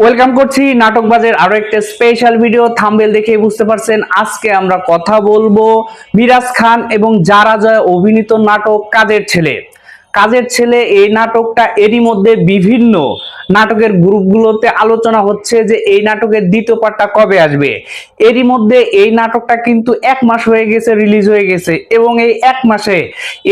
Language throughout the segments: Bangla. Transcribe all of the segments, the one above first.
ওয়েলকাম করছি নাটকবাজের আরো একটা স্পেশাল ভিডিও। থাম্বনেল দেখে বুঝতে পারছেন আজকে আমরা কথা বলবো মিরাজ খান এবং যারা জয় অভিনীত নাটক কাজের ছেলে। কাজের ছেলে এই নাটকটা এরই মধ্যে বিভিন্ন নাটকের গ্রুপগুলোতে আলোচনা হচ্ছে যে এই নাটকের দ্বিতীয় পার্টটা কবে আসবে। এরই মধ্যে এই নাটকটা কিন্তু 1 মাস হয়ে গেছে রিলিজ হয়ে গেছে এবং এই 1 মাসে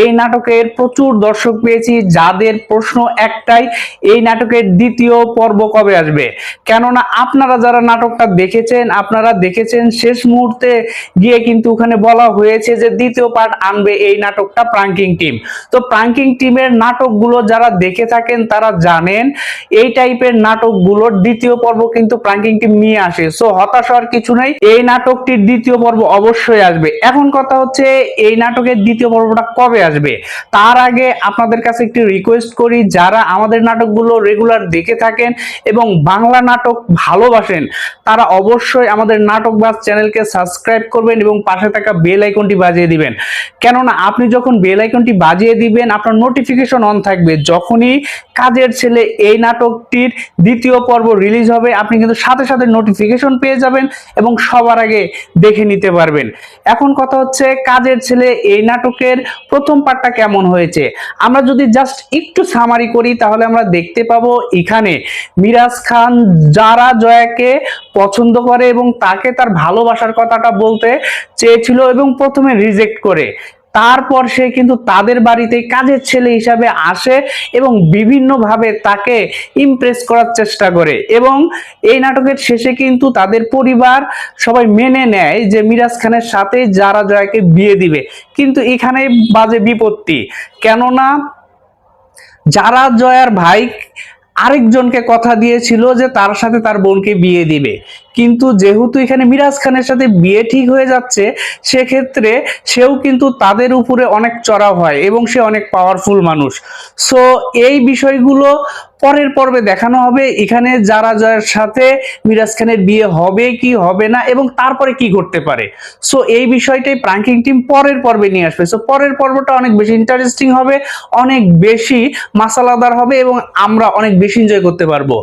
এই নাটকের প্রচুর দর্শক পেয়েছি, যাদের প্রশ্ন একটাই, এই নাটকের দ্বিতীয় পর্ব কবে আসবে। কেননা আপনারা যারা নাটকটা দেখেছেন, আপনারা দেখেছেন শেষ মুহূর্তে গিয়ে কিন্তু ওখানে বলা হয়েছে যে দ্বিতীয় পার্ট আনবে এই নাটকটা প্রাঙ্কিং টিম। তো প্রাঙ্কিং টিমের নাটকগুলো যারা দেখে থাকেন তারা জানেন এই টাইপের নাটকগুলোর দ্বিতীয় পর্ব কিন্তু প্রাঙ্কিং টিম নিয়ে আসে। সো হতাশ হওয়ার কিছু নেই, এই নাটকটির দ্বিতীয় পর্ব অবশ্যই আসবে। এখন কথা হচ্ছে এই নাটকের দ্বিতীয় পর্বটা কবে আসবে। তার আগে আপনাদের কাছে একটি রিকোয়েস্ট করি, যারা আমাদের নাটকগুলো রেগুলার দেখে থাকেন এবং বাংলা নাটক ভালোবাসেন তারা অবশ্যই আমাদের নাটকবাজ চ্যানেলকে সাবস্ক্রাইব করবেন এবং পাশে থাকা বেল আইকনটি বাজিয়ে দিবেন। কেননা আপনি যখন বেল আইকনটি বাজিয়ে দিবেন আপনার নোটিফিকেশন অন থাকবে, যখনই কাজের ছেলে এই নাটকটির দ্বিতীয় পর্ব রিলিজ হবে আপনি কিন্তু সাথে সাথে নোটিফিকেশন পেয়ে যাবেন এবং সবার আগে দেখে নিতে পারবেন। এখন কথা হচ্ছে কাজের ছেলে এই নাটকের প্রথম পার্টটা কেমন হয়েছে। আমরা যদি জাস্ট একটু সামারি করি তাহলে আমরা দেখতে পাবো এখানে মিরাজ খান যারা জয়াকে পছন্দ করে এবং তাকে তার ভালোবাসার কথাটা বলতে চেয়েছিল এবং প্রথমে রিজেক্ট করে, তারপর সে কিন্তু তাদের বাড়িতে কাজের ছেলে হিসাবে আসে এবং বিভিন্নভাবে তাকে ইমপ্রেস করার চেষ্টা করে এবং এই নাটকের শেষে কিন্তু তাদের পরিবার সবাই মেনে নেয় যে মিরাজ খানের সাথে যারা জয়াকে বিয়ে দিবে। কিন্তু এখানে বাজে বিপত্তি, কেননা যারা জয়ার ভাই আরেকজনকে কথা দিয়েছিল যে তার সাথে তার বোনকে বিয়ে দিবে, কিন্তু যেহেতু এখানে মিরাজ খানের সাথে বিয়ে ঠিক হয়ে যাচ্ছে সেক্ষেত্রে সেও কিন্তু তাদের উপরে অনেক চড়াও হয় এবং সে অনেক পাওয়ারফুল মানুষ। সো এই বিষয়গুলো পরের পর্বে দেখানো হবে, এখানে যারা জয়ের সাথে মিরাজ খানের বিয়ে হবে কি হবে না এবং তারপরে কি করতে পারে। সো এই বিষয়টাই প্রাঙ্কিং টিম পরের পর্বে নিয়ে আসবে। সো পরের পর্বটা অনেক বেশি ইন্টারেস্টিং হবে, অনেক বেশি মাসালাদার হবে এবং আমরা অনেক বেশি এনজয় করতে পারবো।